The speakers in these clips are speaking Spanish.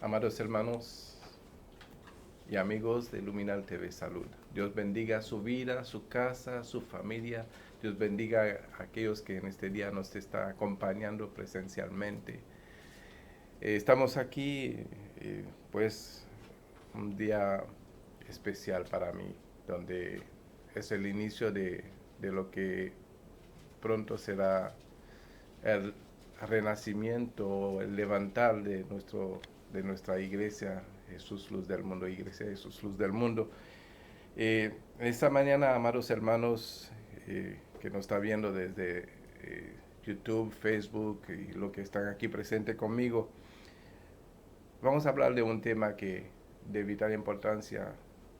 Amados hermanos y amigos de Luminal TV Salud, Dios bendiga su vida, su casa, su familia. Dios bendiga a aquellos que en este día nos está acompañando presencialmente. Estamos aquí, pues, un día especial para mí, donde es el inicio de lo que pronto será el renacimiento, el levantar de nuestra iglesia, Jesús Luz del Mundo, Iglesia Jesús Luz del Mundo. Esta mañana, amados hermanos, que nos está viendo desde YouTube, Facebook y lo que están aquí presentes conmigo, vamos a hablar de un tema que de vital importancia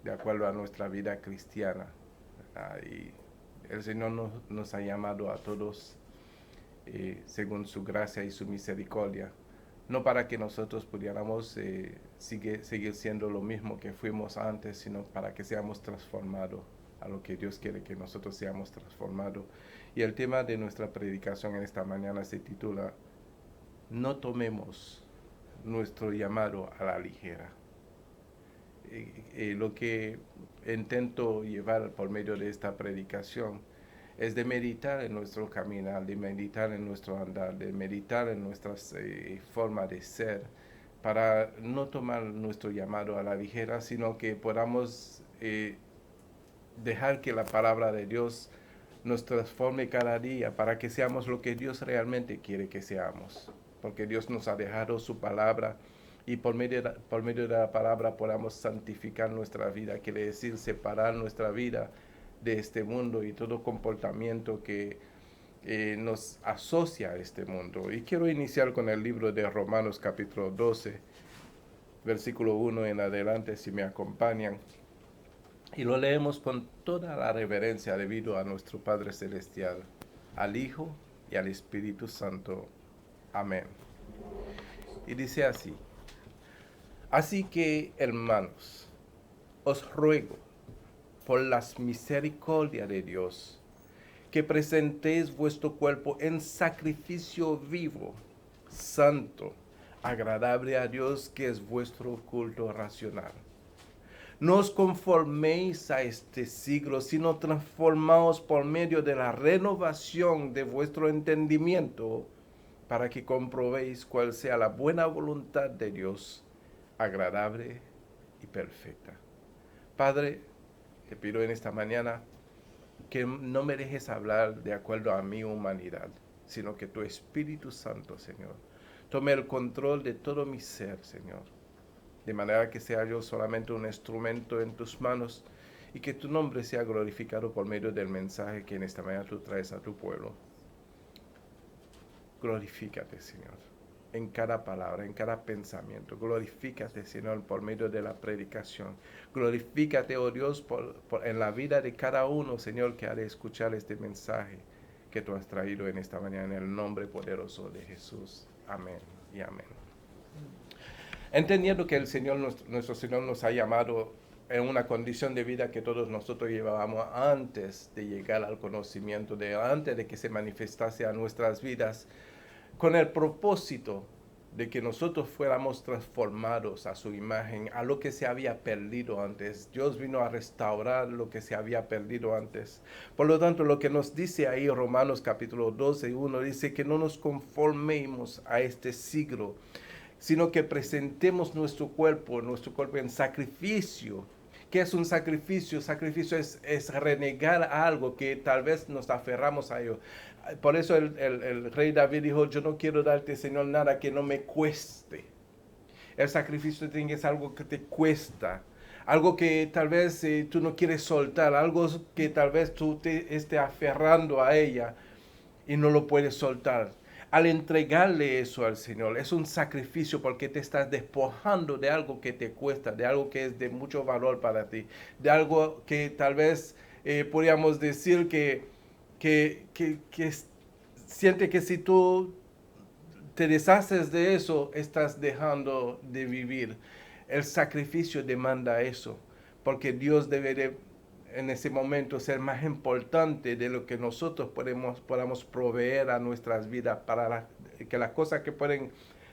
de acuerdo a nuestra vida cristiana. Y el Señor nos ha llamado a todos según su gracia y su misericordia, no para que nosotros pudiéramos seguir siendo lo mismo que fuimos antes, sino para que seamos transformados a lo que Dios quiere que nosotros seamos transformados. Y el tema de nuestra predicación en esta mañana se titula No tomemos nuestro llamado a la ligera. Lo que intento llevar por medio de esta predicación es de meditar en nuestro caminar, de meditar en nuestro andar, de meditar en nuestra forma de ser, para no tomar nuestro llamado a la ligera, sino que podamos dejar que la palabra de Dios nos transforme cada día para que seamos lo que Dios realmente quiere que seamos. Porque Dios nos ha dejado su palabra y por medio de la palabra podamos santificar nuestra vida, quiere decir separar nuestra vida de este mundo y todo comportamiento que nos asocia a este mundo. Y quiero iniciar con el libro de Romanos capítulo 12, versículo 1 en adelante, si me acompañan. Y lo leemos con toda la reverencia debido a nuestro Padre Celestial, al Hijo y al Espíritu Santo. Amén. Y dice así: Así que, hermanos, os ruego, por las misericordias de Dios, que presentéis vuestro cuerpo en sacrificio vivo, santo, agradable a Dios, que es vuestro culto racional. No os conforméis a este siglo, sino transformaos por medio de la renovación de vuestro entendimiento, para que comprobéis cuál sea la buena voluntad de Dios, agradable y perfecta. Padre, te pido en esta mañana que no me dejes hablar de acuerdo a mi humanidad, sino que tu Espíritu Santo, Señor, tome el control de todo mi ser, Señor, de manera que sea yo solamente un instrumento en tus manos y que tu nombre sea glorificado por medio del mensaje que en esta mañana tú traes a tu pueblo. Glorifícate, Señor, en cada palabra, en cada pensamiento. Glorifícate, Señor, por medio de la predicación. Glorifícate, oh Dios, en la vida de cada uno, Señor, que ha de escuchar este mensaje que tú has traído en esta mañana, en el nombre poderoso de Jesús. Amén y amén. Entendiendo que el Señor, nuestro Señor, nos ha llamado en una condición de vida que todos nosotros llevábamos antes de llegar al conocimiento de Él, antes de que se manifestase a nuestras vidas, con el propósito de que nosotros fuéramos transformados a su imagen, a lo que se había perdido antes. Dios vino a restaurar lo que se había perdido antes. Por lo tanto, lo que nos dice ahí Romanos capítulo 12, 1, dice que no nos conformemos a este siglo, sino que presentemos nuestro cuerpo en sacrificio. ¿Qué es un sacrificio? Sacrificio es renegar a algo que tal vez nos aferramos a ello. Por eso el rey David dijo: yo no quiero darte, Señor, nada que no me cueste. El sacrificio tiene que ser algo que te cuesta, algo que tal vez tú no quieres soltar, algo que tal vez tú te estés aferrando a ella y no lo puedes soltar. Al entregarle eso al Señor, es un sacrificio porque te estás despojando de algo que te cuesta, de algo que es de mucho valor para ti, de algo que tal vez podríamos decir que siente que si tú te deshaces de eso, estás dejando de vivir. El sacrificio demanda eso, porque Dios debe de, en ese momento, ser más importante de lo que nosotros podamos proveer a nuestras vidas, para que las cosas que pueden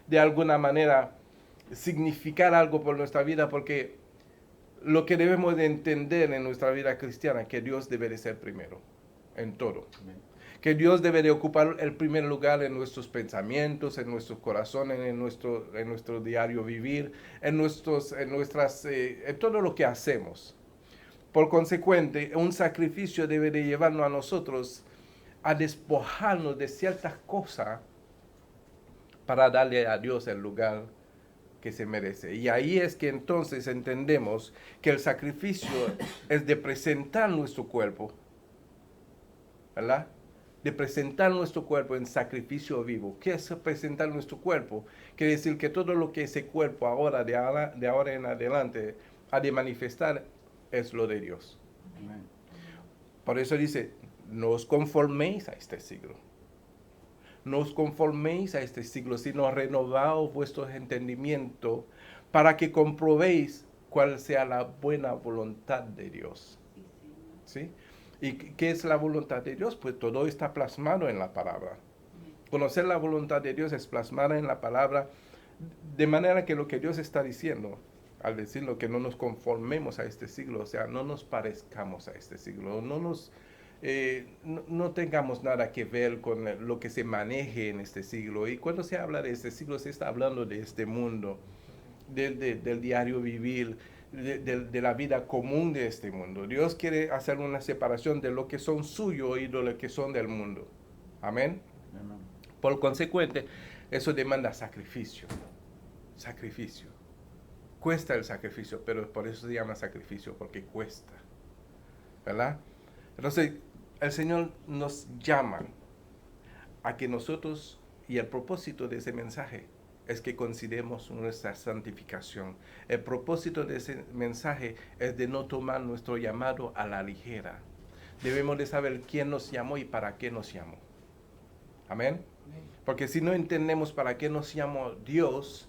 de alguna manera significar algo por nuestra vida, porque lo que debemos de entender en nuestra vida cristiana, que Dios debe de ser primero, en todo. Amén. Que Dios debe de ocupar el primer lugar en nuestros pensamientos, en nuestros corazones, en nuestro diario vivir, en todo lo que hacemos. Por consecuente, un sacrificio debe de llevarnos a nosotros a despojarnos de ciertas cosas para darle a Dios el lugar que se merece. Y ahí es que entonces entendemos que el sacrificio es de presentar nuestro cuerpo, ¿verdad? De presentar nuestro cuerpo en sacrificio vivo. ¿Qué es presentar nuestro cuerpo? Quiere decir que todo lo que ese cuerpo ahora, de ahora en adelante, ha de manifestar es lo de Dios. Amén. Por eso dice, no os conforméis a este siglo. No os conforméis a este siglo, sino renovaos vuestro entendimiento para que comprobéis cuál sea la buena voluntad de Dios. ¿Sí? ¿Y qué es la voluntad de Dios? Pues todo está plasmado en la palabra. Conocer la voluntad de Dios es plasmada en la palabra, de manera que lo que Dios está diciendo, al decirlo, que no nos conformemos a este siglo, o sea, no nos parezcamos a este siglo, no tengamos nada que ver con lo que se maneje en este siglo. Y cuando se habla de este siglo, se está hablando de este mundo, del diario vivir, de la vida común de este mundo. Dios quiere hacer una separación de lo que son suyo y de lo que son del mundo. Amén. Amén. Por consecuente, eso demanda sacrificio. Sacrificio. Cuesta el sacrificio, pero por eso se llama sacrificio, porque cuesta. ¿Verdad? Entonces, el Señor nos llama a que nosotros, y el propósito de ese mensaje es que consideremos nuestra santificación. El propósito de ese mensaje es de no tomar nuestro llamado a la ligera. Debemos de saber quién nos llamó y para qué nos llamó. Amén. Porque si no entendemos para qué nos llamó Dios,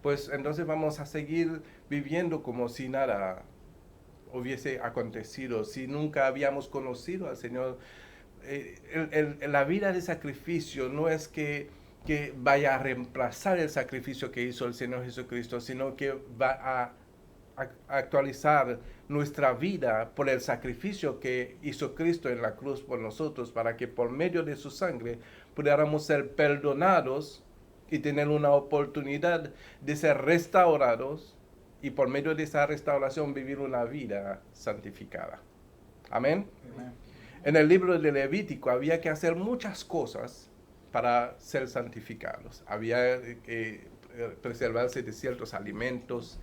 pues entonces vamos a seguir viviendo como si nada hubiese acontecido, si nunca habíamos conocido al Señor. La vida de sacrificio no es que vaya a reemplazar el sacrificio que hizo el Señor Jesucristo, sino que va a actualizar nuestra vida por el sacrificio que hizo Cristo en la cruz por nosotros, para que por medio de su sangre pudiéramos ser perdonados y tener una oportunidad de ser restaurados, y por medio de esa restauración vivir una vida santificada. Amén. Amén. En el libro de Levítico había que hacer muchas cosas para ser santificados. Había que preservarse de ciertos alimentos,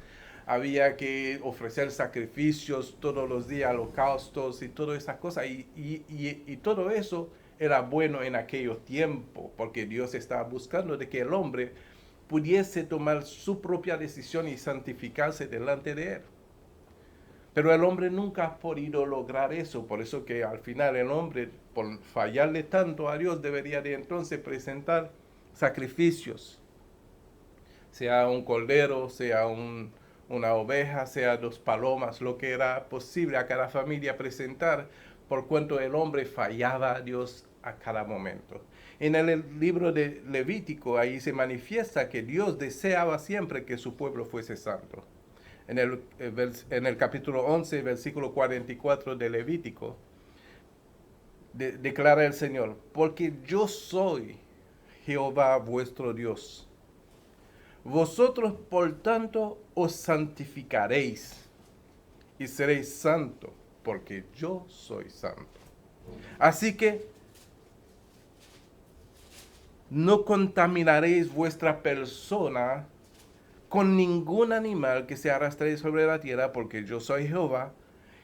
había que ofrecer sacrificios todos los días, holocaustos y toda esa cosa. Y todo eso era bueno en aquellos tiempos, porque Dios estaba buscando de que el hombre pudiese tomar su propia decisión y santificarse delante de él. Pero el hombre nunca ha podido lograr eso, por eso que al final el hombre, por fallarle tanto a Dios, debería de entonces presentar sacrificios, sea un cordero, sea una oveja, sea 2 palomas, lo que era posible a cada familia presentar, por cuanto el hombre fallaba a Dios a cada momento. En el libro de Levítico, ahí se manifiesta que Dios deseaba siempre que su pueblo fuese santo. En el capítulo 11, versículo 44 de Levítico, declara el Señor: porque yo soy Jehová vuestro Dios. Vosotros, por tanto, os santificaréis y seréis santos, porque yo soy santo. Así que no contaminaréis vuestra persona con ningún animal que se arrastre sobre la tierra, porque yo soy Jehová,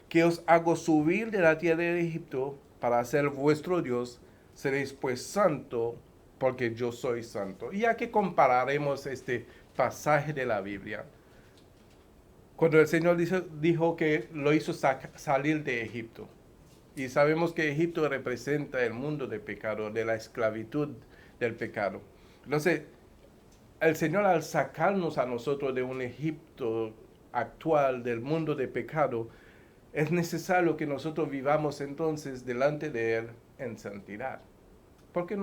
que os hago subir de la tierra de Egipto para ser vuestro Dios. Seréis pues santo, porque yo soy santo. Y aquí compararemos este pasaje de la Biblia. Cuando el Señor dijo que lo hizo salir de Egipto. Y sabemos que Egipto representa el mundo del pecado, de la esclavitud del pecado. Entonces, el Señor, al sacarnos a nosotros de un Egipto actual, del mundo de pecado, es necesario que nosotros vivamos entonces delante de Él en santidad. Porque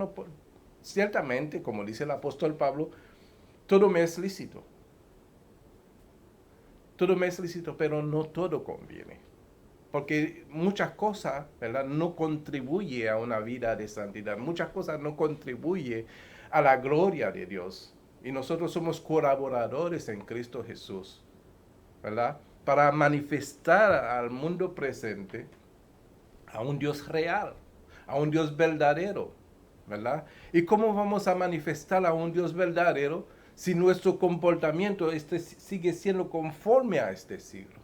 ciertamente, como dice el apóstol Pablo, todo me es lícito, Todo me es lícito, pero no todo conviene. Porque muchas cosas, ¿verdad?, no contribuye a una vida de santidad. Muchas cosas no contribuye a la gloria de Dios. Y nosotros somos colaboradores en Cristo Jesús, ¿verdad? Para manifestar al mundo presente a un Dios real, a un Dios verdadero, ¿verdad? ¿Y cómo vamos a manifestar a un Dios verdadero si nuestro comportamiento sigue siendo conforme a este siglo?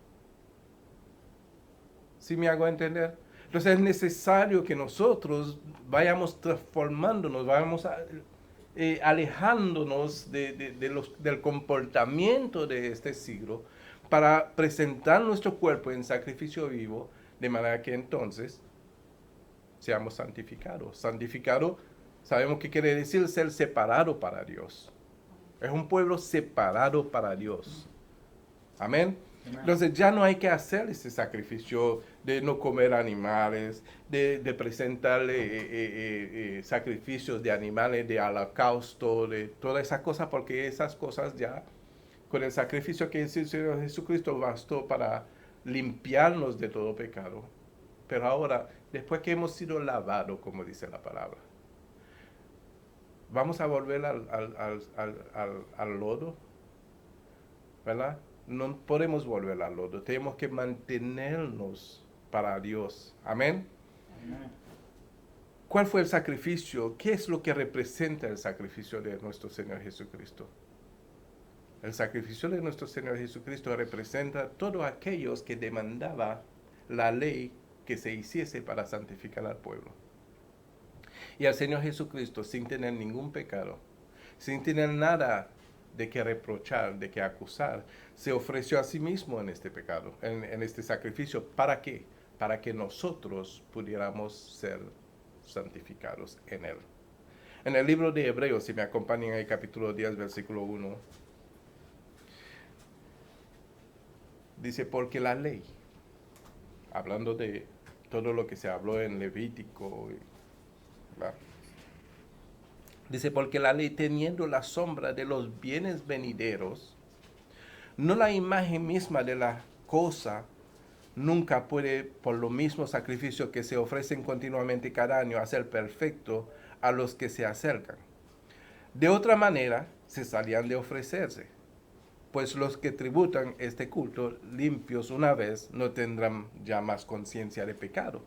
¿Sí me hago entender? Entonces es necesario que nosotros vayamos transformándonos, vayamos alejándonos del comportamiento de este siglo para presentar nuestro cuerpo en sacrificio vivo, de manera que entonces seamos santificados. Santificado, sabemos qué quiere decir ser separado para Dios. Es un pueblo separado para Dios. Amén. Entonces ya no hay que hacer ese sacrificio de no comer animales, de presentar sacrificios de animales, de holocausto, de todas esas cosas, porque esas cosas ya, con el sacrificio que hizo el Señor Jesucristo, bastó para limpiarnos de todo pecado. Pero ahora, después que hemos sido lavados, como dice la palabra, vamos a volver al lodo, ¿verdad? No podemos volver al lodo, tenemos que mantenernos para Dios. Amén. Amén. ¿Cuál fue el sacrificio? ¿Qué es lo que representa el sacrificio de nuestro Señor Jesucristo? El sacrificio de nuestro Señor Jesucristo representa a todos aquellos que demandaba la ley que se hiciese para santificar al pueblo. Y al Señor Jesucristo, sin tener ningún pecado, sin tener nada de que reprochar, de que acusar, se ofreció a sí mismo en este pecado, en este sacrificio. ¿Para qué? Para que nosotros pudiéramos ser santificados en Él. En el libro de Hebreos, si me acompañan en el capítulo 10, versículo 1, dice, porque la ley, hablando de todo lo que se habló en Levítico, ¿verdad? Dice, porque la ley, teniendo la sombra de los bienes venideros, no la imagen misma de la cosa, nunca puede, por lo mismo sacrificio que se ofrecen continuamente cada año, hacer perfecto a los que se acercan. De otra manera, cesarían de ofrecerse, pues los que tributan este culto limpios una vez no tendrán ya más conciencia de pecado.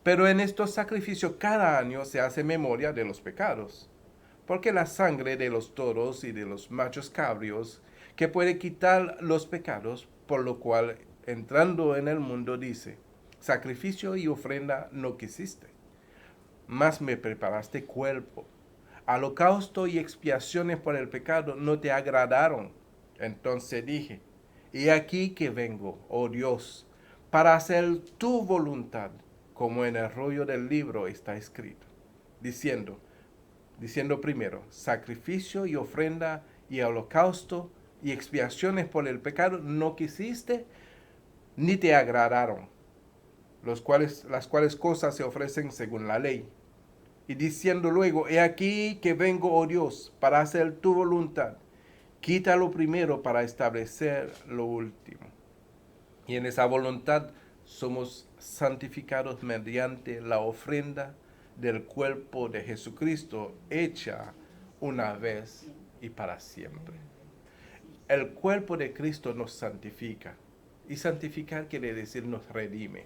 Pero en estos sacrificios cada año se hace memoria de los pecados, porque la sangre de los toros y de los machos cabríos, que puede quitar los pecados, por lo cual entrando en el mundo dice, sacrificio y ofrenda no quisiste, mas me preparaste cuerpo. Holocausto y expiaciones por el pecado no te agradaron. Entonces dije, he aquí que vengo, oh Dios, para hacer tu voluntad, como en el rollo del libro está escrito, diciendo primero, sacrificio y ofrenda y holocausto y expiaciones por el pecado no quisiste, ni te agradaron, las cuales cosas se ofrecen según la ley. Y diciendo luego, he aquí que vengo, oh Dios, para hacer tu voluntad. Quita lo primero para establecer lo último. Y en esa voluntad somos santificados mediante la ofrenda del cuerpo de Jesucristo, hecha una vez y para siempre. El cuerpo de Cristo nos santifica. Y santificar quiere decir nos redime.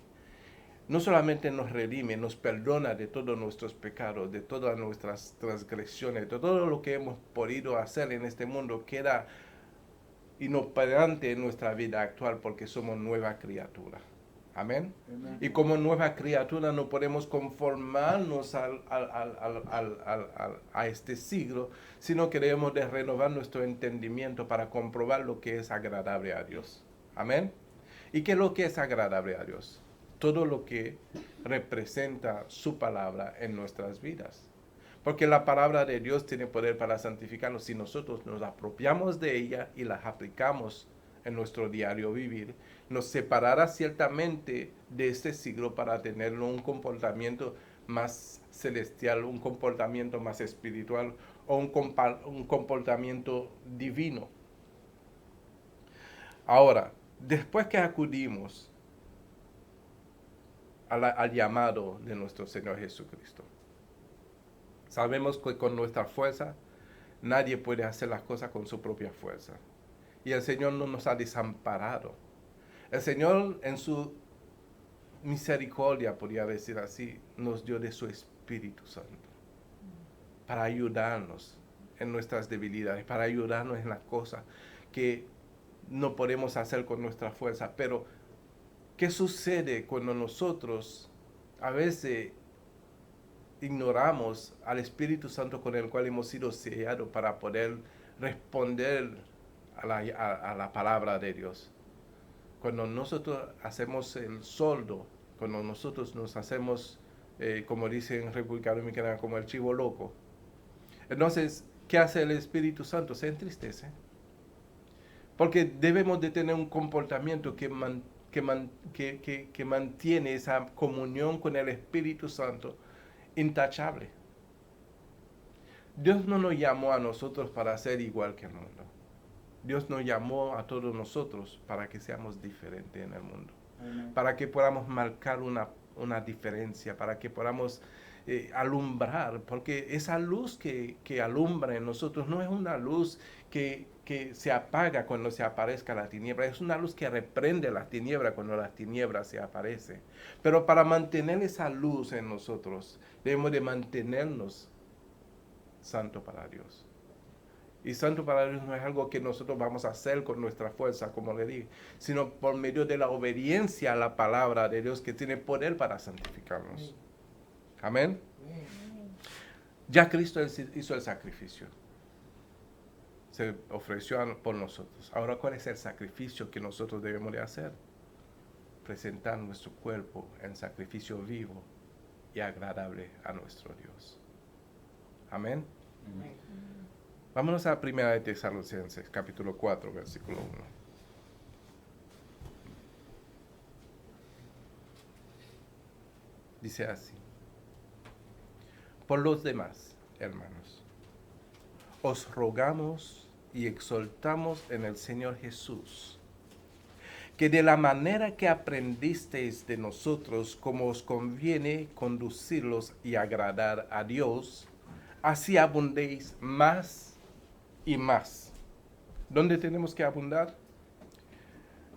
No solamente nos redime, nos perdona de todos nuestros pecados, de todas nuestras transgresiones, de todo lo que hemos podido hacer en este mundo queda inoperante en nuestra vida actual porque somos nueva criatura. Amén. Amén. Y como nueva criatura no podemos conformarnos a este siglo, sino que debemos de renovar nuestro entendimiento para comprobar lo que es agradable a Dios. Amén. ¿Y qué es lo que es agradable a Dios? Todo lo que representa su palabra en nuestras vidas. Porque la palabra de Dios tiene poder para santificarnos si nosotros nos apropiamos de ella y la aplicamos en nuestro diario vivir. Nos separará ciertamente de este siglo para tener un comportamiento más celestial, un comportamiento más espiritual o un comportamiento divino. Ahora, después que acudimos al llamado de nuestro Señor Jesucristo, sabemos que con nuestra fuerza nadie puede hacer las cosas con su propia fuerza. Y el Señor no nos ha desamparado. El Señor en su misericordia, podría decir así, nos dio de su Espíritu Santo para ayudarnos en nuestras debilidades, para ayudarnos en las cosas que no podemos hacer con nuestra fuerza. Pero, ¿qué sucede cuando nosotros a veces ignoramos al Espíritu Santo con el cual hemos sido sellados para poder responder a la palabra de Dios? Cuando nosotros hacemos el soldo, cuando nosotros nos hacemos, como dicen en República Dominicana, como el chivo loco, entonces, ¿qué hace el Espíritu Santo? Se entristece. Porque debemos de tener un comportamiento que mantiene esa comunión con el Espíritu Santo intachable. Dios no nos llamó a nosotros para ser igual que el mundo. Dios nos llamó a todos nosotros para que seamos diferentes en el mundo. Para que podamos marcar una diferencia, para que podamos alumbrar, porque esa luz que alumbra en nosotros no es una luz que se apaga cuando se aparezca la tiniebla, es una luz que reprende la tiniebla cuando la tiniebla se aparece. Pero para mantener esa luz en nosotros, debemos de mantenernos santo para Dios. Y santo para Dios no es algo que nosotros vamos a hacer con nuestra fuerza, como le dije, sino por medio de la obediencia a la palabra de Dios que tiene poder para santificarnos. Amén. Ya Cristo hizo el sacrificio. Se ofreció por nosotros. Ahora, ¿cuál es el sacrificio que nosotros debemos de hacer? Presentar nuestro cuerpo en sacrificio vivo y agradable a nuestro Dios. Amén. Amén. Vámonos a 1 de Tesalonicenses, capítulo 4, versículo 1. Dice así: por los demás, hermanos, os rogamos y exhortamos en el Señor Jesús, que de la manera que aprendisteis de nosotros, como os conviene conducirlos y agradar a Dios, así abundéis más y más. ¿Dónde tenemos que abundar?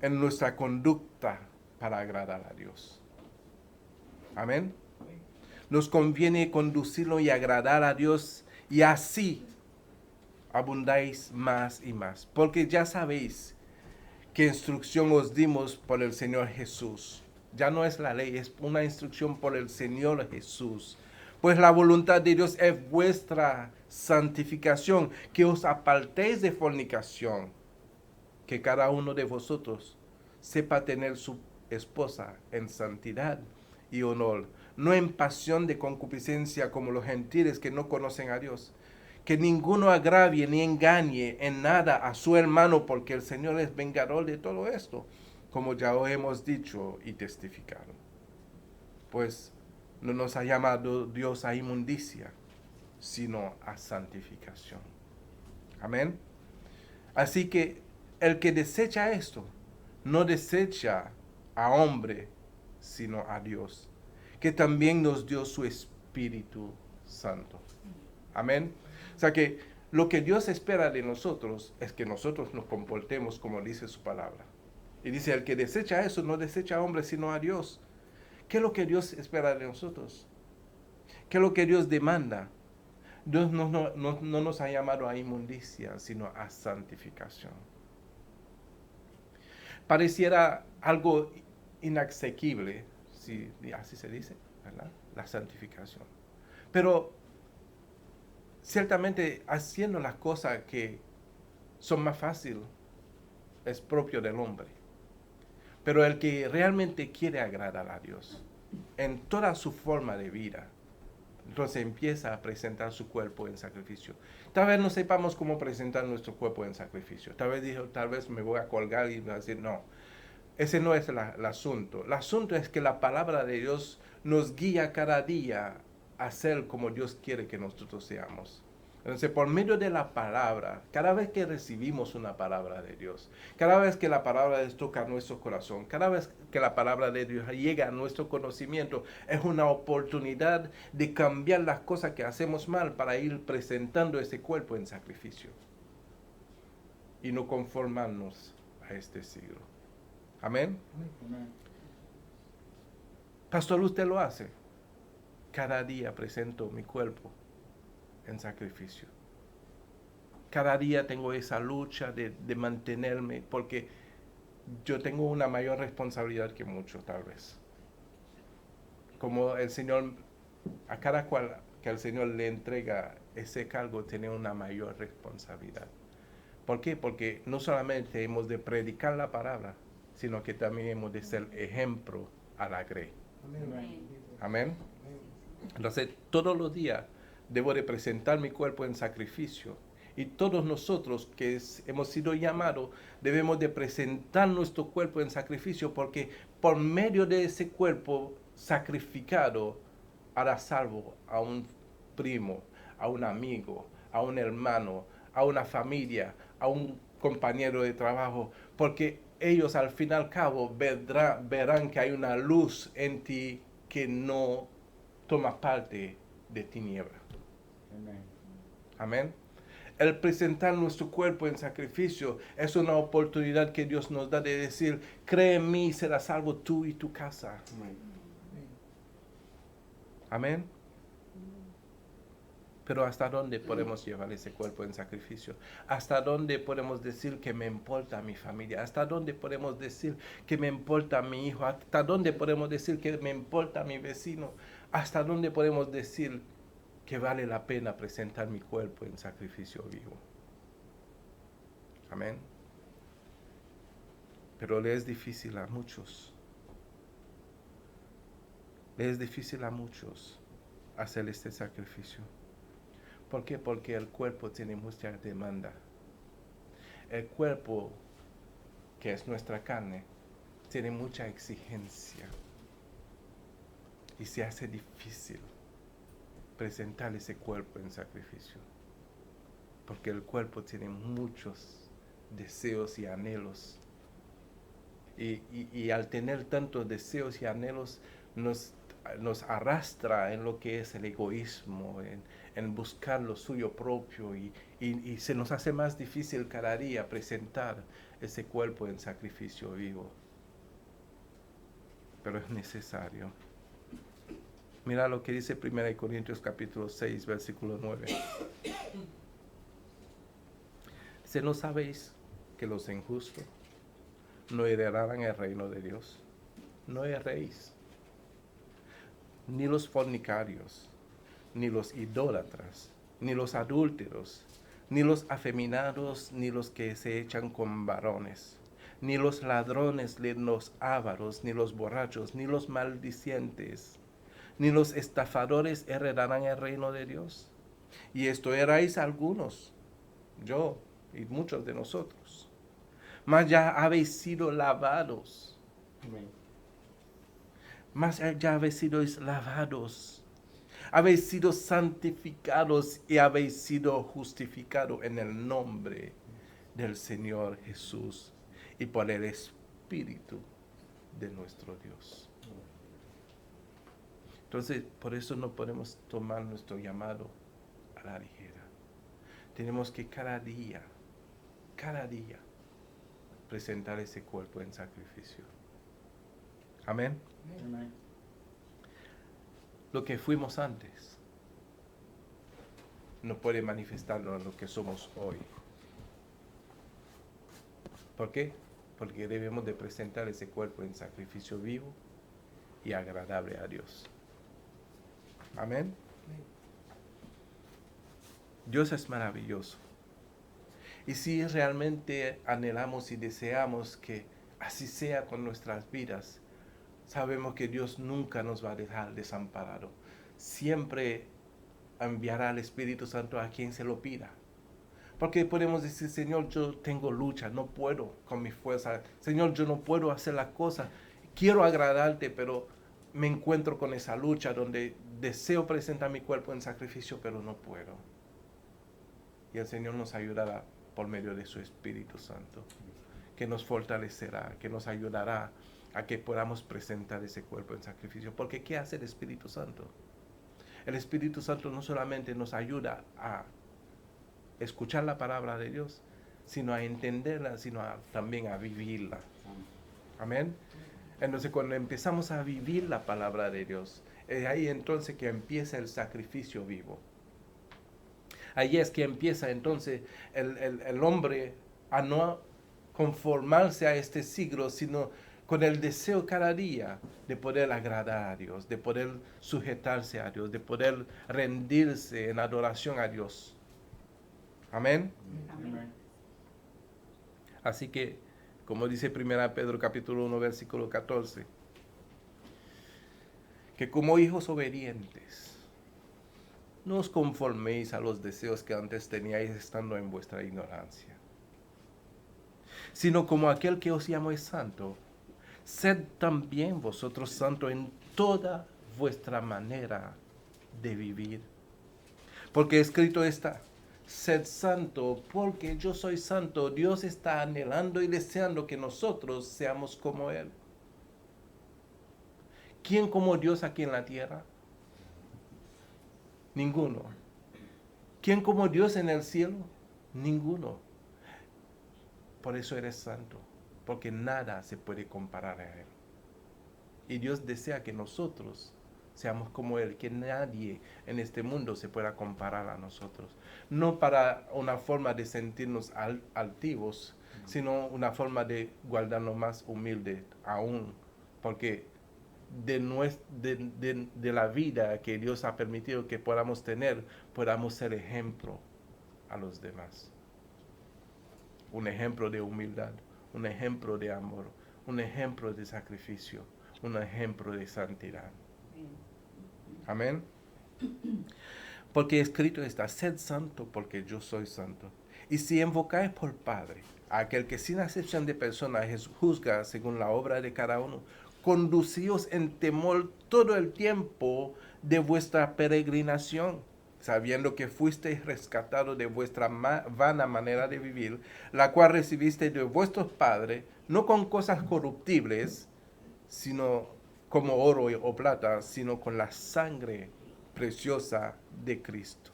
En nuestra conducta para agradar a Dios. Amén. Nos conviene conducirlo y agradar a Dios, y así abundáis más y más. Porque ya sabéis qué instrucción os dimos por el Señor Jesús. Ya no es la ley, es una instrucción por el Señor Jesús. Pues la voluntad de Dios es vuestra santificación, que os apartéis de fornicación, que cada uno de vosotros sepa tener su esposa en santidad y honor, no en pasión de concupiscencia como los gentiles que no conocen a Dios. Que ninguno agravie ni engañe en nada a su hermano, porque el Señor es vengador de todo esto, como ya lo hemos dicho y testificado. Pues no nos ha llamado Dios a inmundicia, sino a santificación. Amén. Así que el que desecha esto, no desecha a hombre, sino a Dios, que también nos dio su Espíritu Santo. Amén. O sea que lo que Dios espera de nosotros es que nosotros nos comportemos como dice su palabra. Y dice, el que desecha eso, no desecha a hombre, sino a Dios. ¿Qué es lo que Dios espera de nosotros? ¿Qué es lo que Dios demanda? Dios no nos ha llamado a inmundicia, sino a santificación. Pareciera algo inasequible, si así se dice, ¿verdad? La santificación. Pero ciertamente haciendo las cosas que son más fáciles es propio del hombre. Pero el que realmente quiere agradar a Dios en toda su forma de vida, entonces empieza a presentar su cuerpo en sacrificio. Tal vez no sepamos cómo presentar nuestro cuerpo en sacrificio. Tal vez me voy a colgar y voy a decir, no, ese no es el asunto. El asunto es que la palabra de Dios nos guía cada día a ser como Dios quiere que nosotros seamos. Entonces, por medio de la palabra, cada vez que recibimos una palabra de Dios, cada vez que la palabra de Dios toca nuestro corazón, cada vez que la palabra de Dios llega a nuestro conocimiento, es una oportunidad de cambiar las cosas que hacemos mal para ir presentando ese cuerpo en sacrificio y no conformarnos a este siglo. Amén. Pastor, usted lo hace. Cada día presento mi cuerpo en sacrificio. Cada día tengo esa lucha de mantenerme, porque yo tengo una mayor responsabilidad que muchos, tal vez. Como el Señor, a cada cual que el Señor le entrega ese cargo, tiene una mayor responsabilidad. ¿Por qué? Porque no solamente hemos de predicar la palabra, sino que también hemos de ser ejemplo a la grey. Amén. Entonces, todos los días debo de presentar mi cuerpo en sacrificio. Y todos nosotros que hemos sido llamados debemos de presentar nuestro cuerpo en sacrificio, porque por medio de ese cuerpo sacrificado hará salvo a un primo, a un amigo, a un hermano, a una familia, a un compañero de trabajo, porque ellos al fin y al cabo verán que hay una luz en ti que no toma parte de tiniebla. Amén. Amén. El presentar nuestro cuerpo en sacrificio es una oportunidad que Dios nos da de decir, cree en mí y serás salvo tú y tu casa. Amén. Amén. Pero ¿hasta dónde podemos llevar ese cuerpo en sacrificio? ¿Hasta dónde podemos decir que me importa mi familia? ¿Hasta dónde podemos decir que me importa mi hijo? ¿Hasta dónde podemos decir que me importa mi vecino? ¿Hasta dónde podemos decir que vale la pena presentar mi cuerpo en sacrificio vivo? Amén. Pero le es difícil a muchos. Le es difícil a muchos hacer este sacrificio. ¿Por qué? Porque el cuerpo tiene mucha demanda. El cuerpo, que es nuestra carne, tiene mucha exigencia. Y se hace difícil presentar ese cuerpo en sacrificio. Porque el cuerpo tiene muchos deseos y anhelos. Y al tener tantos deseos y anhelos, nos arrastra en lo que es el egoísmo, en buscar lo suyo propio, y se nos hace más difícil cada día presentar ese cuerpo en sacrificio vivo. Pero es necesario. Mira lo que dice 1 Corintios capítulo 6, versículo 9. Dice, ¿no sabéis que los injustos no heredarán el reino de Dios? No erréis. Ni los fornicarios, ni los idólatras, ni los adúlteros, ni los afeminados, ni los que se echan con varones, ni los ladrones, ni los ávaros, ni los borrachos, ni los maldicientes, ni los estafadores heredarán el reino de Dios. Y esto erais algunos, yo y muchos de nosotros. Mas ya habéis sido lavados. Amén. Mas ya habéis sido lavados, habéis sido santificados y habéis sido justificados en el nombre del Señor Jesús y por el Espíritu de nuestro Dios. Entonces, por eso no podemos tomar nuestro llamado a la ligera. Tenemos que cada día, presentar ese cuerpo en sacrificio. Amén. Amén. Lo que fuimos antes no puede manifestarlo en lo que somos hoy. ¿Por qué? Porque debemos de presentar ese cuerpo en sacrificio vivo y agradable a Dios. Amén. Dios es maravilloso. Y si realmente anhelamos y deseamos que así sea con nuestras vidas, sabemos que Dios nunca nos va a dejar desamparado. Siempre enviará al Espíritu Santo a quien se lo pida. Porque podemos decir, Señor, yo tengo lucha, no puedo con mi fuerza. Señor, yo no puedo hacer la cosa. Quiero agradarte, pero me encuentro con esa lucha donde deseo presentar mi cuerpo en sacrificio, pero no puedo. y el Señor nos ayudará por medio de su Espíritu Santo, que nos fortalecerá, que nos ayudará a que podamos presentar ese cuerpo en sacrificio. Porque ¿qué hace el Espíritu Santo? El Espíritu Santo no solamente nos ayuda a escuchar la palabra de Dios, sino a entenderla, sino también a vivirla. Amén. Entonces cuando empezamos a vivir la palabra de Dios, es ahí entonces que empieza el sacrificio vivo. Ahí es que empieza entonces el hombre a no conformarse a este siglo, sino con el deseo cada día de poder agradar a Dios, de poder sujetarse a Dios, de poder rendirse en adoración a Dios. Amén. Amén. Así que, como dice 1 Pedro capítulo 1, versículo 14, que como hijos obedientes, no os conforméis a los deseos que antes teníais estando en vuestra ignorancia, sino como aquel que os llamó es santo, sed también vosotros santos en toda vuestra manera de vivir. Porque escrito está, sed santo, porque yo soy santo. Dios está anhelando y deseando que nosotros seamos como Él. ¿Quién como Dios aquí en la tierra? Ninguno. ¿Quién como Dios en el cielo? Ninguno. Por eso eres santo, porque nada se puede comparar a Él. Y Dios desea que nosotros seamos como Él, que nadie en este mundo se pueda comparar a nosotros. No para una forma de sentirnos altivos, sino una forma de guardarnos más humildes aún, porque de la vida que Dios ha permitido que podamos tener, podamos ser ejemplo a los demás. Un ejemplo de humildad, un ejemplo de amor, un ejemplo de sacrificio, un ejemplo de santidad. Amén. Porque escrito está, sed santo porque yo soy santo. Y si invocáis por Padre a aquel que sin acepción de personas juzga según la obra de cada uno, conducíos en temor todo el tiempo de vuestra peregrinación, sabiendo que fuisteis rescatados de vuestra vana manera de vivir, la cual recibisteis de vuestros padres, no con cosas corruptibles, sino como oro o plata, sino con la sangre preciosa de Cristo,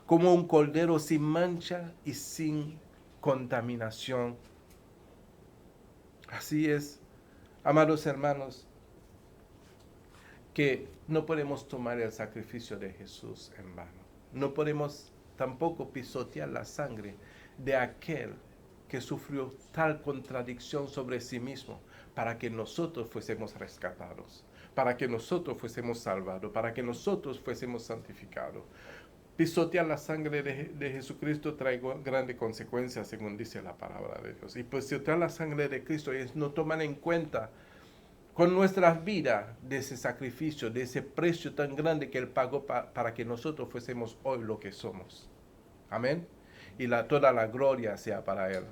como un cordero sin mancha y sin contaminación. Así es, amados hermanos, que no podemos tomar el sacrificio de Jesús en vano. No podemos tampoco pisotear la sangre de aquel que sufrió tal contradicción sobre sí mismo para que nosotros fuésemos rescatados, para que nosotros fuésemos salvados, para que nosotros fuésemos santificados. Pisotear la sangre de Jesucristo trae grandes consecuencias, según dice la palabra de Dios. Y pisotear la sangre de Cristo es no tomar en cuenta con nuestras vidas de ese sacrificio, de ese precio tan grande que Él pagó para que nosotros fuésemos hoy lo que somos. Amén. Y toda la gloria sea para Él.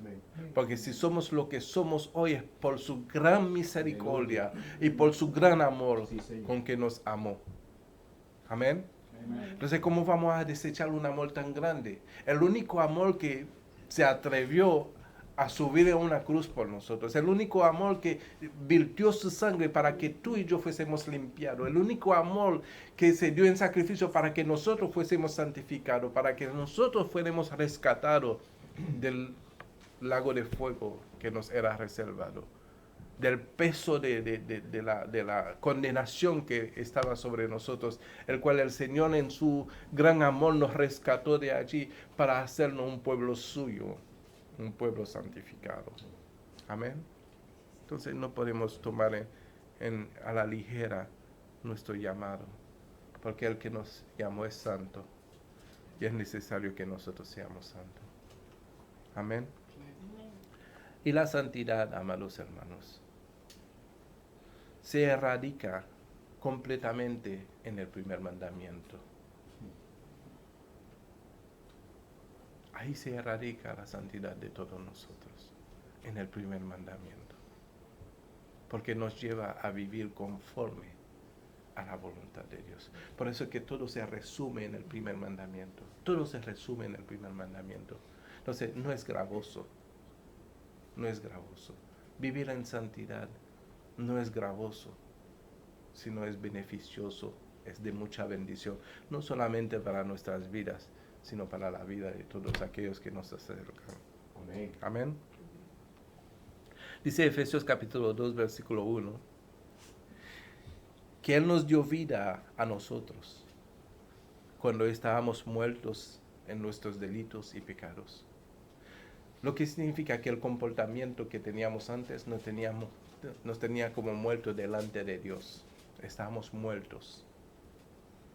Porque si somos lo que somos hoy es por su gran misericordia y por su gran amor con que nos amó. Amén. Entonces, ¿cómo vamos a desechar un amor tan grande? El único amor que se atrevió a subir a una cruz por nosotros. El único amor que virtió su sangre para que tú y yo fuésemos limpiados. El único amor que se dio en sacrificio para que nosotros fuésemos santificados, para que nosotros fuéramos rescatados del lago de fuego que nos era reservado, del peso de la condenación que estaba sobre nosotros, el cual el Señor en su gran amor nos rescató de allí para hacernos un pueblo suyo, un pueblo santificado. Amén. Entonces no podemos tomar a la ligera nuestro llamado, porque el que nos llamó es santo y es necesario que nosotros seamos santos. Amén. Y la santidad, amados hermanos, se erradica completamente en el primer mandamiento. Ahí se erradica la santidad de todos nosotros, en el primer mandamiento, porque nos lleva a vivir conforme a la voluntad de Dios. Por eso es que todo se resume en el primer mandamiento. Todo se resume en el primer mandamiento. Entonces, no es gravoso. No es gravoso. Vivir en santidad no es gravoso, sino es beneficioso, es de mucha bendición, no solamente para nuestras vidas, sino para la vida de todos aquellos que nos acercan. Amén. Amén. Dice Efesios capítulo 2, versículo 1, que Él nos dio vida a nosotros cuando estábamos muertos en nuestros delitos y pecados. Lo que significa que el comportamiento que teníamos antes nos tenía como muertos delante de Dios. Estábamos muertos,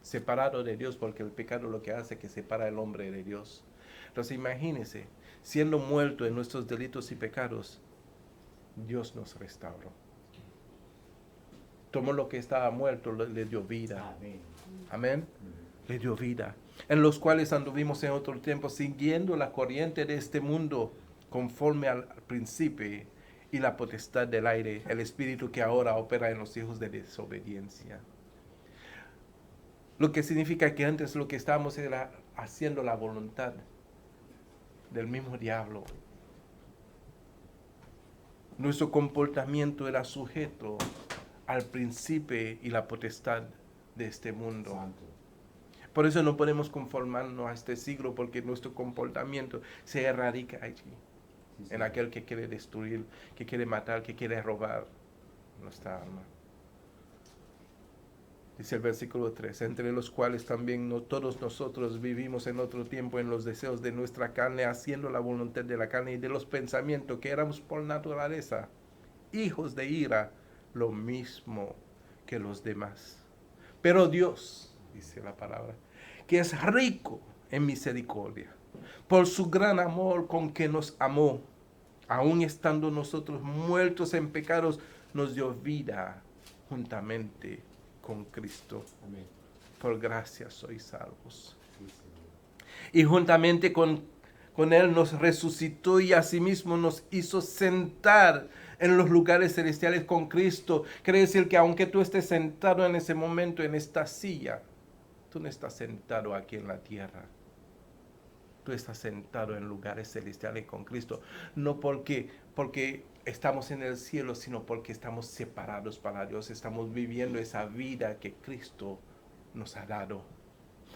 separados de Dios, porque el pecado lo que hace es que separa al hombre de Dios. Entonces imagínense, siendo muertos en nuestros delitos y pecados, Dios nos restauró. Tomó lo que estaba muerto, le dio vida. Amén. Amén. Le dio vida. En los cuales anduvimos en otro tiempo siguiendo la corriente de este mundo, conforme al príncipe y la potestad del aire, el espíritu que ahora opera en los hijos de desobediencia. Lo que significa que antes lo que estábamos era haciendo la voluntad del mismo diablo. Nuestro comportamiento era sujeto al príncipe y la potestad de este mundo. Santo. Por eso no podemos conformarnos a este siglo, porque nuestro comportamiento se erradica allí, Sí, en Señor. aquel que quiere destruir, que quiere matar, que quiere robar nuestra alma. Dice el versículo 3, entre los cuales también todos nosotros vivimos en otro tiempo en los deseos de nuestra carne, haciendo la voluntad de la carne y de los pensamientos, que éramos por naturaleza hijos de ira, lo mismo que los demás. Pero Dios, dice la palabra, que es rico en misericordia, por su gran amor con que nos amó, aun estando nosotros muertos en pecados, nos dio vida juntamente con Cristo. Amén. Por gracia sois salvos. Sí, Señor. Y juntamente con Él nos resucitó y asimismo nos hizo sentar en los lugares celestiales con Cristo. Quiere decir que aunque tú estés sentado en ese momento en esta silla, tú no estás sentado aquí en la tierra. Tú estás sentado en lugares celestiales con Cristo. No porque estamos en el cielo, sino porque estamos separados para Dios. Estamos viviendo esa vida que Cristo nos ha dado.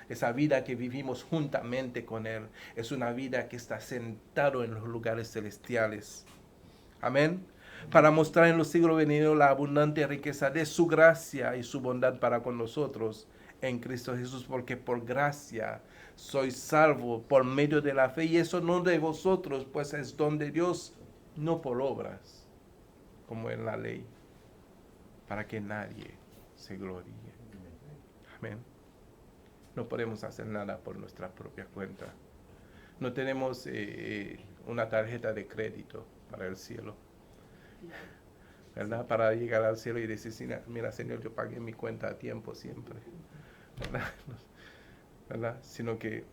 Esa vida que vivimos juntamente con Él. Es una vida que está sentado en los lugares celestiales. Amén. Para mostrar en los siglos venideros la abundante riqueza de su gracia y su bondad para con nosotros en Cristo Jesús, porque por gracia sois salvos por medio de la fe, y eso no de vosotros, pues es don de Dios, no por obras, como en la ley, para que nadie se gloríe. Amén. No podemos hacer nada por nuestra propia cuenta. No tenemos una tarjeta de crédito para el cielo, ¿verdad? Para llegar al cielo y decir, mira, Señor, yo pagué mi cuenta a tiempo siempre, ¿verdad? ¿Verdad? Sino que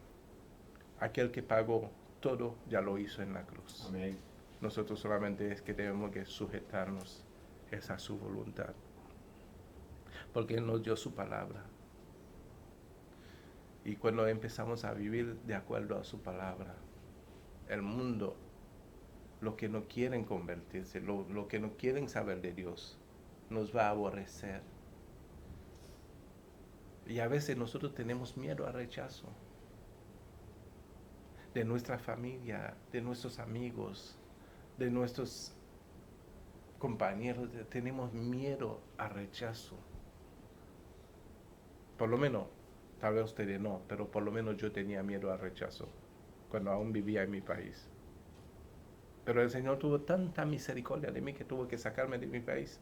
aquel que pagó todo ya lo hizo en la cruz. Amén. Nosotros solamente es que tenemos que sujetarnos a su voluntad, porque Él nos dio su palabra. Y cuando empezamos a vivir de acuerdo a su palabra, el mundo, los que no quieren convertirse, los que no quieren saber de Dios, nos va a aborrecer. Y a veces nosotros tenemos miedo al rechazo de nuestra familia, de nuestros amigos, de nuestros compañeros. Tenemos miedo al rechazo. Por lo menos, tal vez ustedes no, pero por lo menos yo tenía miedo al rechazo cuando aún vivía en mi país. Pero el Señor tuvo tanta misericordia de mí que tuvo que sacarme de mi país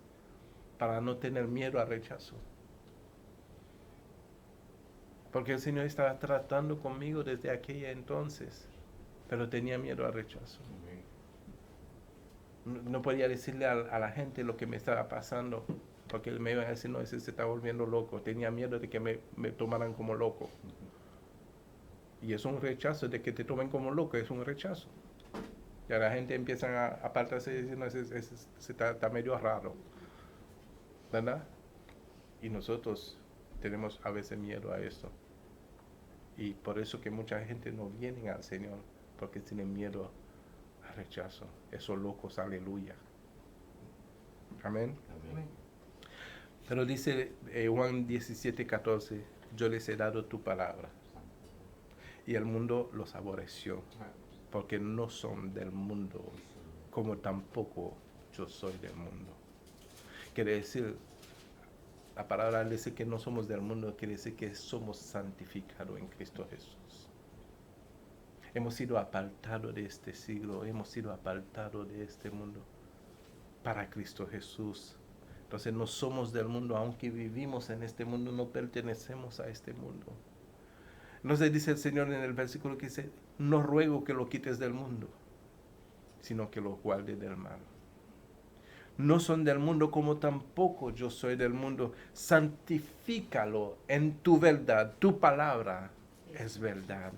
para no tener miedo al rechazo. Porque el Señor estaba tratando conmigo desde aquella entonces, pero tenía miedo al rechazo. No podía decirle a la gente lo que me estaba pasando, porque él me iba a decir, no, ese se está volviendo loco. Tenía miedo de que me tomaran como loco. Y es un rechazo, de que te tomen como loco, es un rechazo. Ya la gente empieza a apartarse y decir, no, ese está medio raro, ¿verdad? Y nosotros Tenemos a veces miedo a esto. Y por eso que mucha gente no viene al Señor, porque tienen miedo al rechazo. Esos locos, aleluya. Amén. Amén. Pero dice Juan 17:14, yo les he dado tu palabra. Y el mundo los aborreció, porque no son del mundo, como tampoco yo soy del mundo. Quiere decir, la palabra dice que no somos del mundo, quiere decir que somos santificados en Cristo Jesús. Hemos sido apartados de este siglo, hemos sido apartados de este mundo para Cristo Jesús. Entonces no somos del mundo, aunque vivimos en este mundo, no pertenecemos a este mundo. Entonces dice el Señor en el versículo que dice, no ruego que lo quites del mundo, sino que lo guarde del mal. No son del mundo como tampoco yo soy del mundo. Santifícalo en tu verdad. Tu palabra es verdad.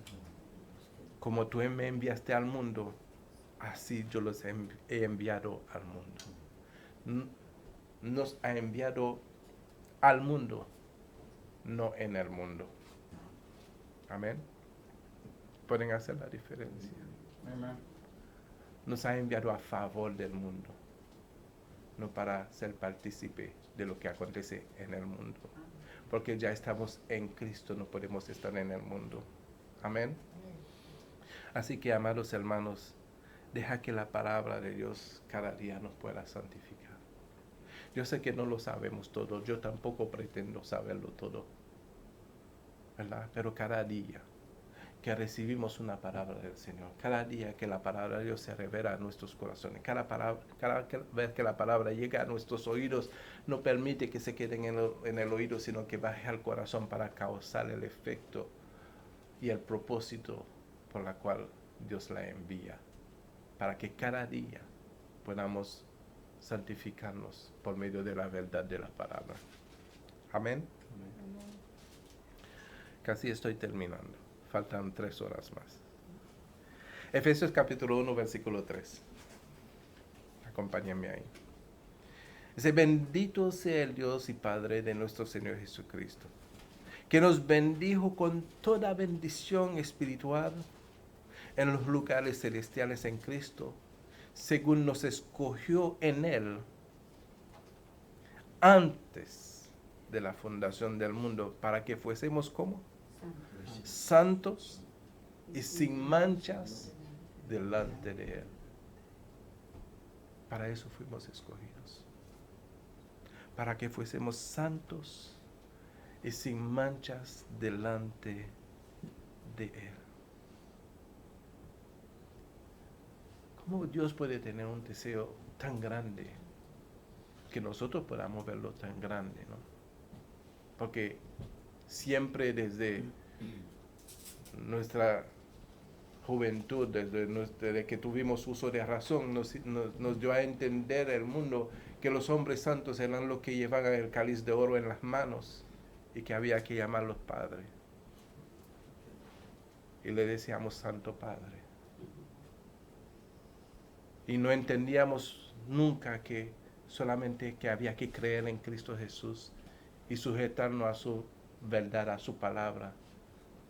Como tú me enviaste al mundo, así yo los he enviado al mundo. Nos ha enviado al mundo, no en el mundo. Amén. Pueden hacer la diferencia. Amén. Nos ha enviado a favor del mundo, no para ser partícipe de lo que acontece en el mundo. Porque ya estamos en Cristo, no podemos estar en el mundo. Amén. Así que, amados hermanos, deja que la palabra de Dios cada día nos pueda santificar. Yo sé que no lo sabemos todo, yo tampoco pretendo saberlo todo, ¿verdad? Pero cada día que recibimos una palabra del Señor, cada día que la palabra de Dios se revela a nuestros corazones, cada vez que la palabra llega a nuestros oídos, no permite que se queden en el oído, sino que baje al corazón para causar el efecto y el propósito por la cual Dios la envía, para que cada día podamos santificarnos por medio de la verdad de la palabra. Amén. Casi estoy terminando. Faltan 3 horas más. Efesios capítulo 1, versículo 3. Acompáñenme ahí. Dice, bendito sea el Dios y Padre de nuestro Señor Jesucristo, que nos bendijo con toda bendición espiritual en los lugares celestiales en Cristo, según nos escogió en Él antes de la fundación del mundo, para que fuésemos como santos y sin manchas delante de Él. Para eso fuimos escogidos, para que fuésemos santos y sin manchas delante de Él. ¿Cómo Dios puede tener un deseo tan grande que nosotros podamos verlo tan grande, ¿no? Porque siempre desde nuestra juventud, desde que tuvimos uso de razón, nos dio a entender el mundo que los hombres santos eran los que llevaban el cáliz de oro en las manos y que había que llamarlos Padre. Y le decíamos Santo Padre. Y no entendíamos nunca que solamente que había que creer en Cristo Jesús y sujetarnos a su verdad, a su palabra,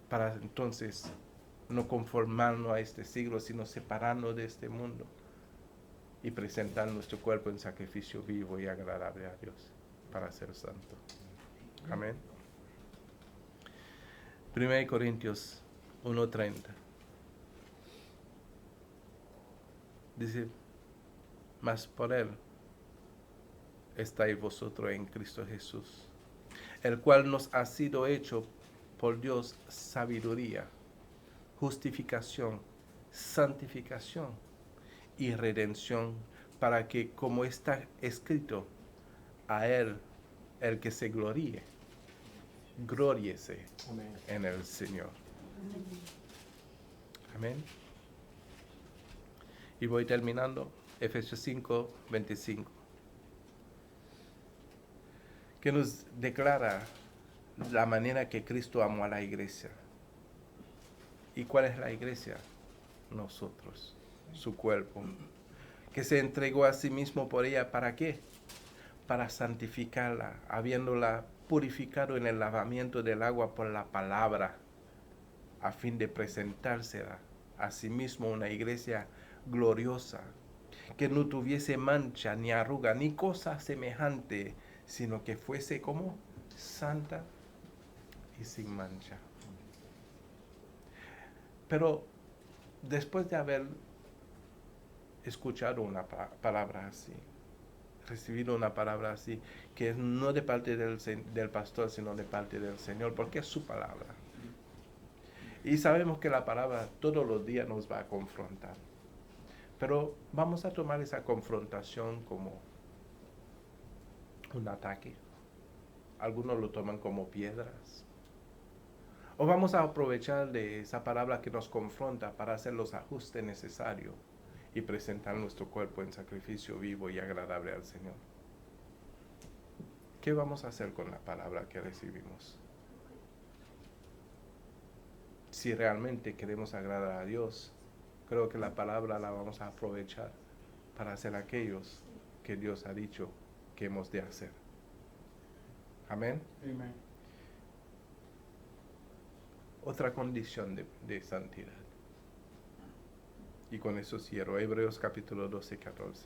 para entonces no conformarnos a este siglo, sino separarnos de este mundo y presentar nuestro cuerpo en sacrificio vivo y agradable a Dios para ser santo. Amén. 1 Corintios 1:30. Dice, mas por Él estáis vosotros en Cristo Jesús, el cual nos ha sido hecho por Dios sabiduría, justificación, santificación y redención, para que, como está escrito, a Él, el que se gloríe, gloríese en el Señor. Amén. Y voy terminando, Efesios 5:25, que nos declara la manera que Cristo amó a la iglesia. ¿Y cuál es la iglesia? Nosotros, su cuerpo, que se entregó a sí mismo por ella. ¿Para qué? para santificarla, habiéndola purificado en el lavamiento del agua por la palabra, a fin de presentársela a sí mismo una iglesia gloriosa, que no tuviese mancha, ni arruga, ni cosa semejante, sino que fuese como santa y sin mancha. Pero después de haber escuchado una palabra así, recibido una palabra así, que no de parte del pastor, sino de parte del Señor, porque es su palabra. Y sabemos que la palabra todos los días nos va a confrontar. Pero vamos a tomar esa confrontación como un ataque. Algunos lo toman como piedras. O vamos a aprovechar de esa palabra que nos confronta para hacer los ajustes necesarios y presentar nuestro cuerpo en sacrificio vivo y agradable al Señor. ¿Qué vamos a hacer con la palabra que recibimos? Si realmente queremos agradar a Dios, creo que la palabra la vamos a aprovechar para hacer aquellos que Dios ha dicho que hemos de hacer. Amén. Amen. Otra condición de santidad. Y con eso cierro. Hebreos capítulo 12, 14.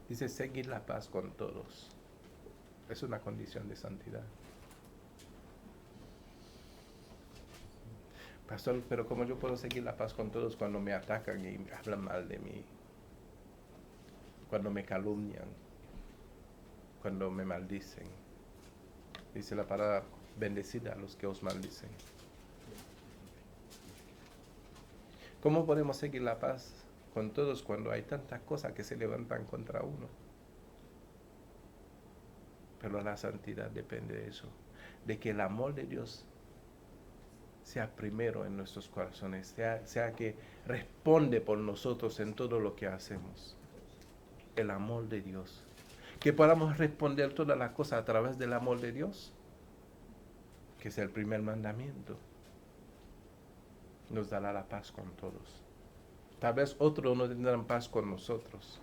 Dice, seguir la paz con todos. Es una condición de santidad. Pastor, pero ¿cómo yo puedo seguir la paz con todos cuando me atacan y hablan mal de mí? Cuando me calumnian, cuando me maldicen. Dice la palabra, bendecid a los que os maldicen. ¿Cómo podemos seguir la paz con todos cuando hay tantas cosas que se levantan contra uno? Pero la santidad depende de eso, de que el amor de Dios sea primero en nuestros corazones, sea que responde por nosotros en todo lo que hacemos. El amor de Dios. Que podamos responder todas las cosas a través del amor de Dios, que es el primer mandamiento. Nos dará la paz con todos. Tal vez otros no tendrán paz con nosotros.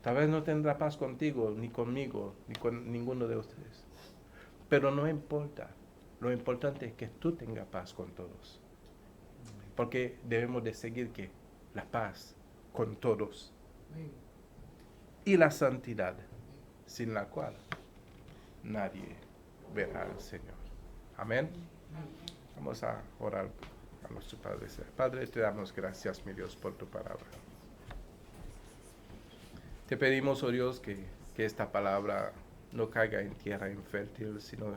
Tal vez no tendrá paz contigo, ni conmigo, ni con ninguno de ustedes. Pero no importa. Lo importante es que tú tengas paz con todos. Porque debemos de seguir que la paz con todos. Y la santidad, sin la cual nadie verá al Señor. Amén. Vamos a orar a nuestro Padre. Padre, te damos gracias, mi Dios, por tu palabra. Te pedimos, oh Dios, que esta palabra no caiga en tierra infértil, sino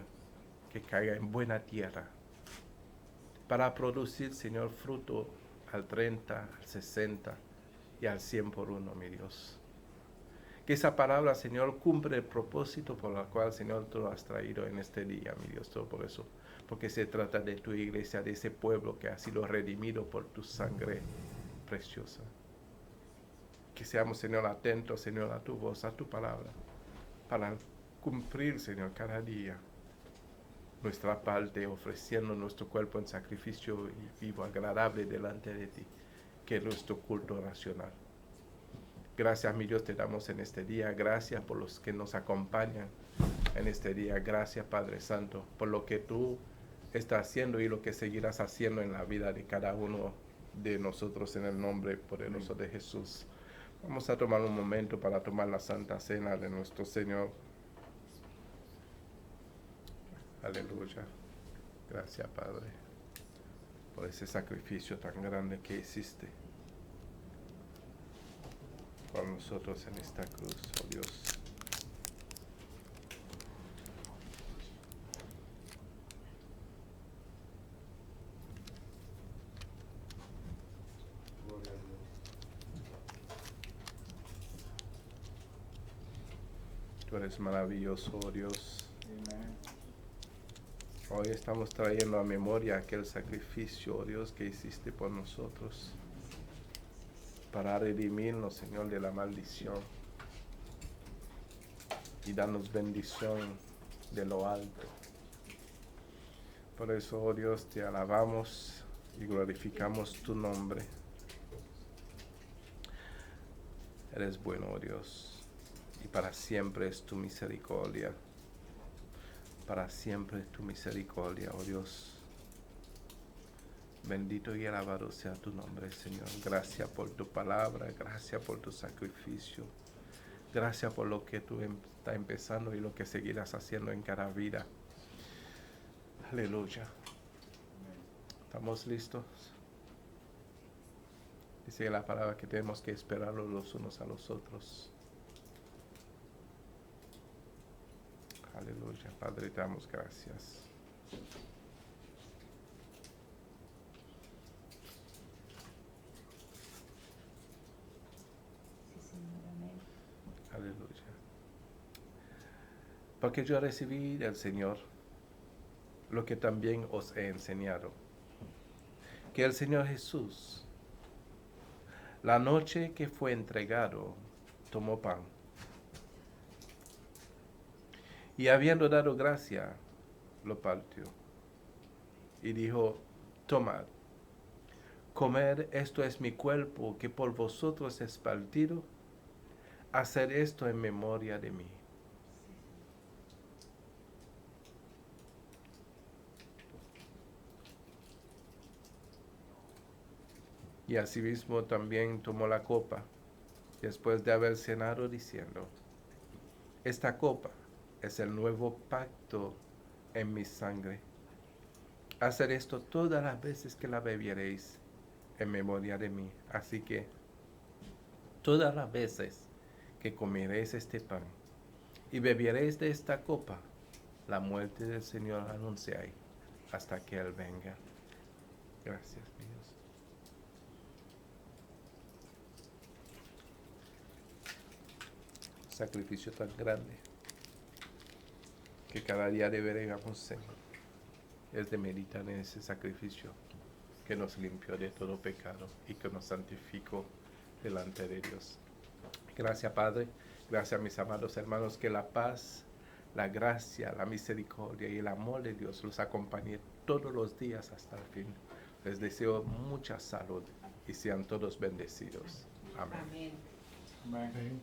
que caiga en buena tierra, para producir, Señor, fruto al 30, al 60 y al 100 por uno, mi Dios. Que esa palabra, Señor, cumple el propósito por el cual, Señor, tú lo has traído en este día, mi Dios, todo por eso. Porque se trata de tu iglesia, de ese pueblo que ha sido redimido por tu sangre preciosa. Que seamos, Señor, atentos, Señor, a tu voz, a tu palabra, para cumplir, Señor, cada día nuestra parte, ofreciendo nuestro cuerpo en sacrificio vivo, agradable delante de ti, que es nuestro culto racional. Gracias, mi Dios, te damos en este día. Gracias por los que nos acompañan en este día. Gracias, Padre Santo, por lo que tú estás haciendo y lo que seguirás haciendo en la vida de cada uno de nosotros, en el nombre poderoso de Jesús. Vamos a tomar un momento para tomar la Santa Cena de nuestro Señor. Aleluya. Gracias, Padre, por ese sacrificio tan grande que hiciste por nosotros en esta cruz, oh Dios. Gloria a Dios. Tú eres maravilloso, oh Dios. Amen. Hoy estamos trayendo a memoria aquel sacrificio, oh Dios, que hiciste por nosotros, para redimirnos, Señor, de la maldición y darnos bendición de lo alto. Por eso, oh Dios, te alabamos y glorificamos tu nombre. Eres bueno, oh Dios, y para siempre es tu misericordia. Para siempre es tu misericordia, oh Dios. Bendito y alabado sea tu nombre, Señor. Gracias por tu palabra, gracias por tu sacrificio. Gracias por lo que tú estás empezando y lo que seguirás haciendo en cada vida. Aleluya. ¿Estamos listos? Dice la palabra que tenemos que esperarlos los unos a los otros. Aleluya. Padre, te damos gracias. Aleluya. Porque yo recibí del Señor lo que también os he enseñado. Que el Señor Jesús, la noche que fue entregado, tomó pan. Y habiendo dado gracia, lo partió. Y dijo, tomad, comed, esto es mi cuerpo que por vosotros es partido. Hacer esto en memoria de mí. Y asimismo también tomó la copa, después de haber cenado, diciendo, esta copa es el nuevo pacto en mi sangre. Hacer esto todas las veces que la bebiereis en memoria de mí. Así que todas las veces que comeréis este pan y bebiereis de esta copa, la muerte del Señor anunciáis hasta que Él venga. Gracias, mi Dios. Sacrificio tan grande que cada día deberíamos hacer es de meditar en ese sacrificio que nos limpió de todo pecado y que nos santificó delante de Dios. Gracias, Padre. Gracias, mis amados hermanos, que la paz, la gracia, la misericordia y el amor de Dios los acompañe todos los días hasta el fin. Les deseo mucha salud y sean todos bendecidos. Amén. Amén. Amén.